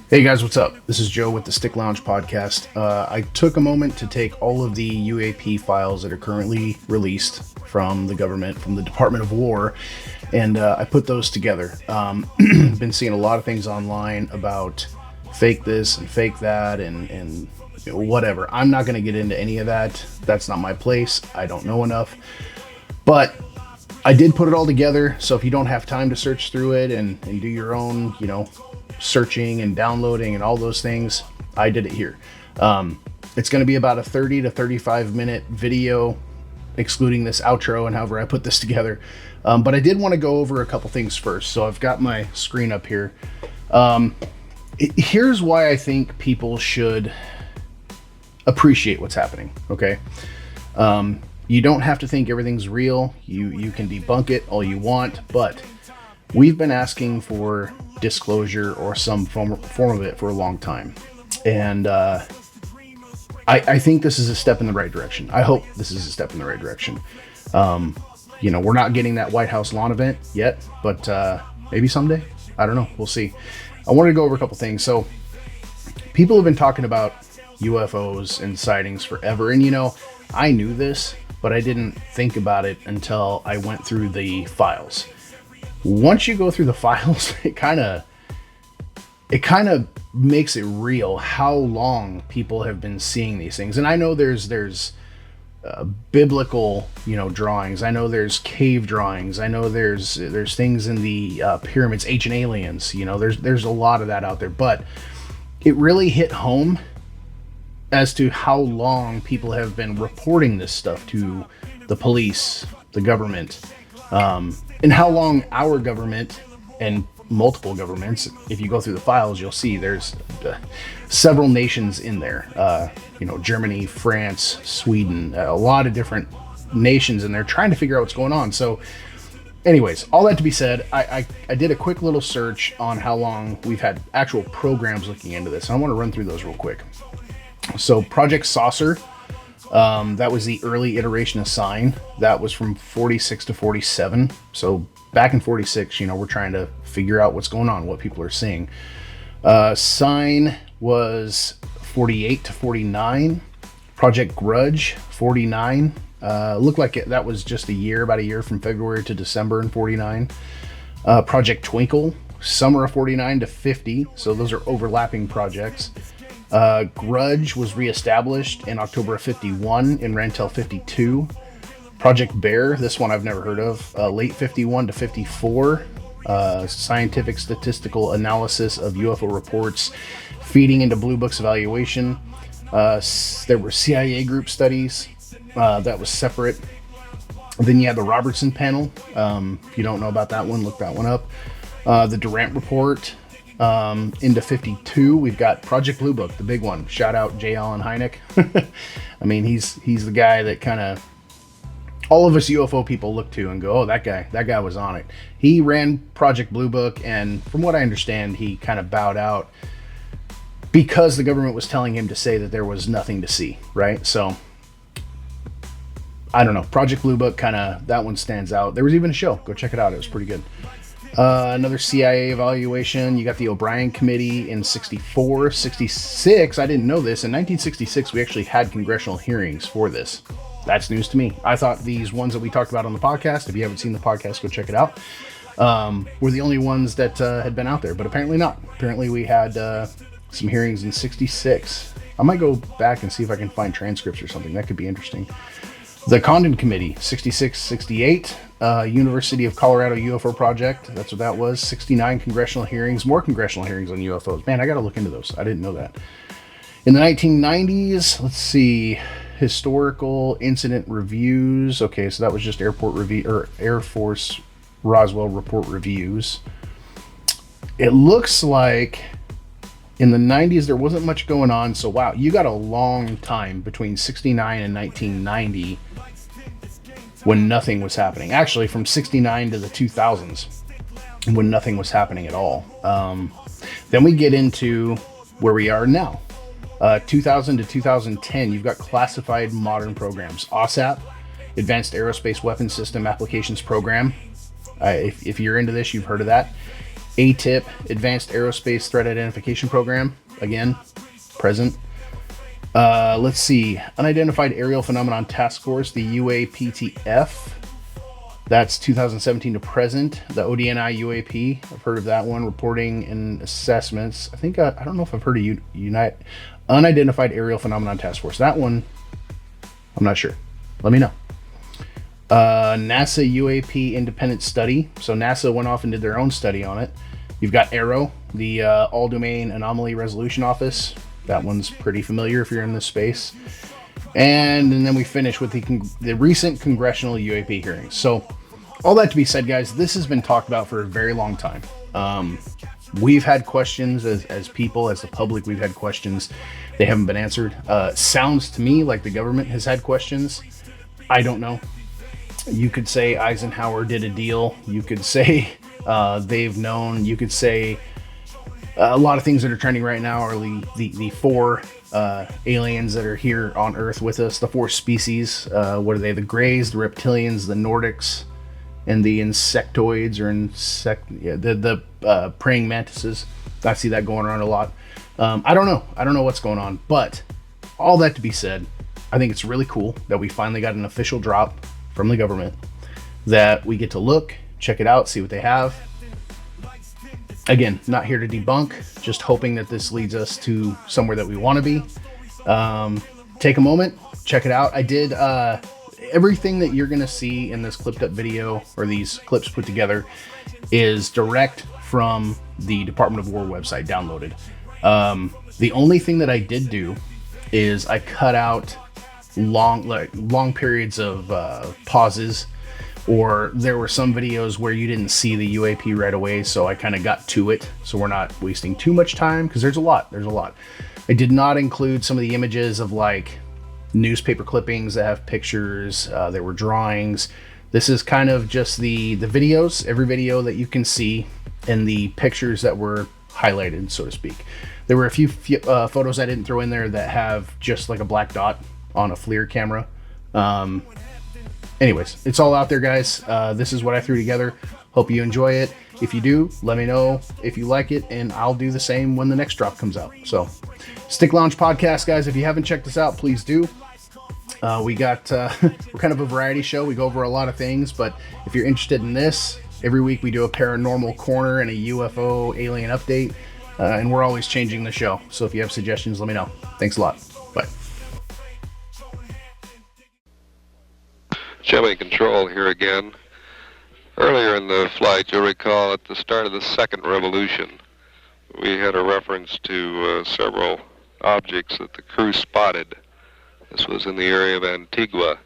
Hey guys, what's up? This is Joe with the Stick Lounge podcast. I took a moment to take all of the UAP files that are currently released from the government, from the Department of War, and I put those together. Been seeing a lot of things online about fake this and fake that and you know, whatever. I'm not going to get into any of that. That's not my place. I don't know enough. But I did put it all together, so if you don't have time to search through it and do your own, you know, searching and downloading and all those things, I did it here. It's going to be about a 30 to 35 minute video, excluding this outro and however I put this together. But I did want to go over a couple things first. So I've got my screen up here. Here's why I think people should appreciate what's happening, okay? You don't have to think everything's real. You can debunk it all you want, but we've been asking for disclosure or some form of it for a long time. And I think this is a step in the right direction. I hope this is a step in the right direction. You know, we're not getting that White House lawn event yet, but maybe someday. I don't know. We'll see. I wanted to go over a couple things. So people have been talking about UFOs and sightings forever. And, you know, I knew this, but I didn't think about it until I went through the files. Once you go through the files, it kind of makes it real how long people have been seeing these things. And I know there's biblical, you know, drawings. I know there's cave drawings. I know there's things in the pyramids, ancient aliens. You know, there's a lot of that out there. But it really hit home as to how long people have been reporting this stuff to the police, the government, and how long our government and multiple governments, if you go through the files, you'll see there's several nations in there. You know, Germany, France, Sweden, a lot of different nations in there trying to figure out what's going on. So anyways, all that to be said, I did a quick little search on how long we've had actual programs looking into this. And I want to run through those real quick. So Project Saucer, that was the early iteration of Sign. That was from 46 to 47. So back in 46, you know, we're trying to figure out what's going on, what people are seeing. Sign was 48 to 49. Project Grudge, 49. Looked like that was just about a year from February to December in 49. Project Twinkle, summer of 49 to 50. So those are overlapping projects. Grudge was reestablished in October of 51 and ran till 52. Project Bear, this one I've never heard of, late 51 to 54. Scientific statistical analysis of UFO reports feeding into Blue Book's evaluation. There were CIA group studies. That was separate. Then you had the Robertson panel. If you don't know about that one, look that one up. The Durant report. Into 52, we've got Project Blue Book, the big one. Shout out J. Allen Hynek. I mean, he's the guy that kind of all of us UFO people look to and go, oh, that guy was on it. He ran Project Blue Book, and from what I understand, he kind of bowed out because the government was telling him to say that there was nothing to see, right? So I don't know. Project Blue Book, that one stands out. There was even a show. Go check it out. It was pretty good. Another CIA evaluation. You got the O'Brien Committee in 64, 66. I didn't know this. In 1966, we actually had congressional hearings for this. That's news to me. I thought these ones that we talked about on the podcast, if you haven't seen the podcast, go check it out, were the only ones that had been out there, but apparently not. Apparently we had some hearings in 66. I might go back and see if I can find transcripts or something. That could be interesting. The Condon Committee, 66, 68. University of Colorado UFO Project, that's what that was. 69 congressional hearings, more congressional hearings on UFOs. Man, I got to look into those. I didn't know that. In the 1990s, let's see, historical incident reviews. Okay, so that was just airport review or Air Force Roswell report reviews. It looks like in the 90s there wasn't much going on. So wow, you got a long time between 69 and 1990 when nothing was happening. Actually, from 69 to the 2000s when nothing was happening at all. Then we get into where we are now. 2000 to 2010, you've got classified modern programs. OSAP, Advanced Aerospace Weapons System Applications Program. If you're into this, you've heard of that. ATIP, Advanced Aerospace Threat Identification Program, again, present. Let's see, Unidentified Aerial Phenomenon Task Force, the UAPTF. That's 2017 to present. The ODNI UAP, I've heard of that one. Reporting and assessments. I think, I don't know if I've heard of Unidentified Aerial Phenomenon Task Force. That one, I'm not sure. Let me know. NASA UAP Independent Study. So NASA went off and did their own study on it. You've got AARO, the All Domain Anomaly Resolution Office. That one's pretty familiar if you're in this space. And then we finish with the recent congressional UAP hearings. So all that to be said, guys, this has been talked about for a very long time. We've had questions as people, as the public, we've had questions. They haven't been answered. Sounds to me like the government has had questions. I don't know. You could say Eisenhower did a deal. You could say they've known. You could say a lot of things that are trending right now are the four aliens that are here on Earth with us, the four species. What are they? The Greys, the Reptilians, the Nordics, and the Insectoids, or the praying mantises. I see that going around a lot. I don't know. I don't know what's going on. But all that to be said, I think it's really cool that we finally got an official drop from the government, that we get to look, check it out, see what they have. Again, not here to debunk, just hoping that this leads us to somewhere that we want to be. Take a moment, check it out. I did everything that you're going to see in this clipped up video, or these clips put together, is direct from the Department of War website, downloaded. The only thing that I did do is I cut out long periods of pauses, or there were some videos where you didn't see the UAP right away, so I kind of got to it, so we're not wasting too much time, because there's a lot. I did not include some of the images of like newspaper clippings that have pictures. There were drawings. This is kind of just the videos, every video that you can see, and the pictures that were highlighted, so to speak. There were a few photos I didn't throw in there that have just like a black dot on a FLIR camera. Anyways, it's all out there, guys. This is what I threw together. Hope you enjoy it. If you do, let me know if you like it, and I'll do the same when the next drop comes out. So, Stick Lounge Podcast, guys. If you haven't checked us out, please do. We're kind of a variety show. We go over a lot of things, but if you're interested in this, every week we do a Paranormal Corner and a UFO alien update, and we're always changing the show. So if you have suggestions, let me know. Thanks a lot. Bye. Jimmy Control here again. Earlier in the flight, you'll recall at the start of the second revolution, we had a reference to several objects that the crew spotted. This was in the area of Antigua.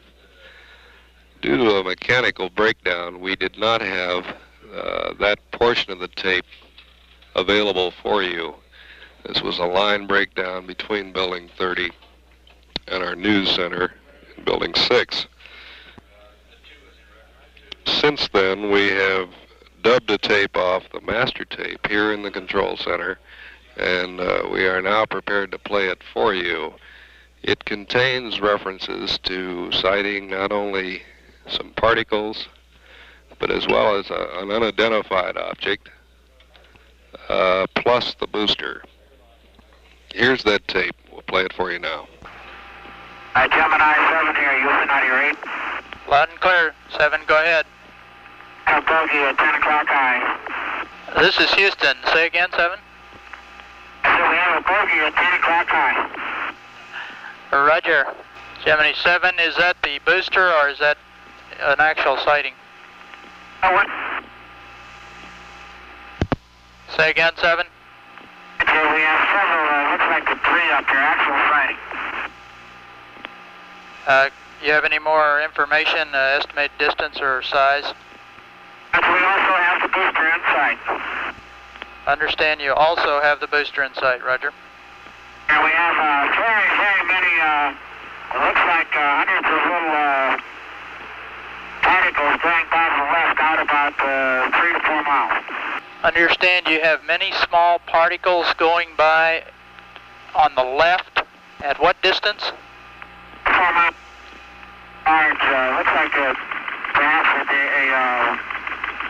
Due to a mechanical breakdown, we did not have that portion of the tape available for you. This was a line breakdown between Building 30 and our news center in Building 6. Since then, we have dubbed a tape off the master tape here in the control center, and we are now prepared to play it for you. It contains references to sighting not only some particles, but as well as an unidentified object, plus the booster. Here's that tape. We'll play it for you now. Gemini 7 here, Houston 98. Loud and clear. 7, go ahead. Bogey at 10 o'clock high. This is Houston. Say again, 7. So we have a bogey at 10 o'clock high. Roger. Gemini 7, is that the booster or is that an actual sighting? What? Say again, 7. Okay, we have several, looks like the 3 up here, actual sighting. You have any more information, estimated distance or size? But we also have the booster in sight. Understand you also have the booster in sight, Roger. And we have very, very many, it looks like hundreds of little particles going by from the west out about 3 to 4 miles. Understand you have many small particles going by on the left. At what distance? 4 miles. Large, looks like perhaps a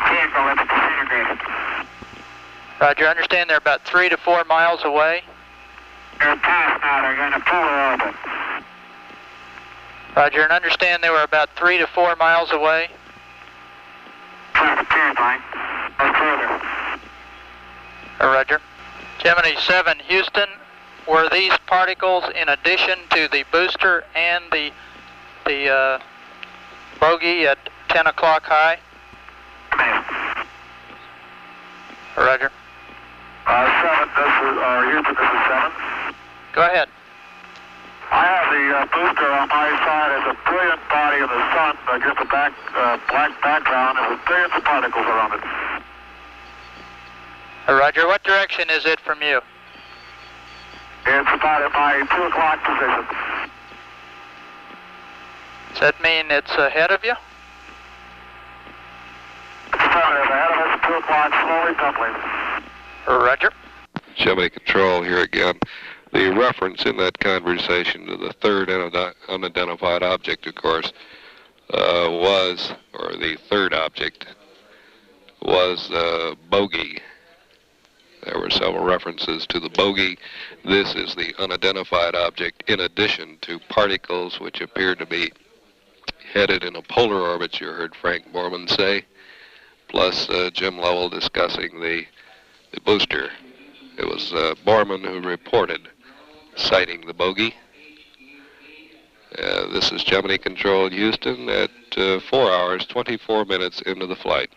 vehicle that's disintegrated. Roger, I understand they're about 3 to 4 miles away. They're past now. They're going to polar orbit. Roger, and understand they were about 3 to 4 miles away. Traffic cleared, Mike. No further. Roger. Gemini 7, Houston, were these particles in addition to the booster and the bogey at 10 o'clock high? Roger. 7, this is, Houston, this is 7. Go ahead. I have the booster on my side as a brilliant body in the sun against a black background and with billions of particles around it. Roger, what direction is it from you? It's about at my 2 o'clock position. Does that mean it's ahead of you? It's ahead of us at 2 o'clock, slowly tumbling. Roger. Gemini Control here again. The reference in that conversation to the third unidentified object, of course, the third object was bogey. There were several references to the bogey. This is the unidentified object in addition to particles which appear to be headed in a polar orbit, you heard Frank Borman say, plus Jim Lovell discussing the booster. It was Borman who reported sighting the bogey. This is Gemini Control Houston at 4 hours, 24 minutes into the flight.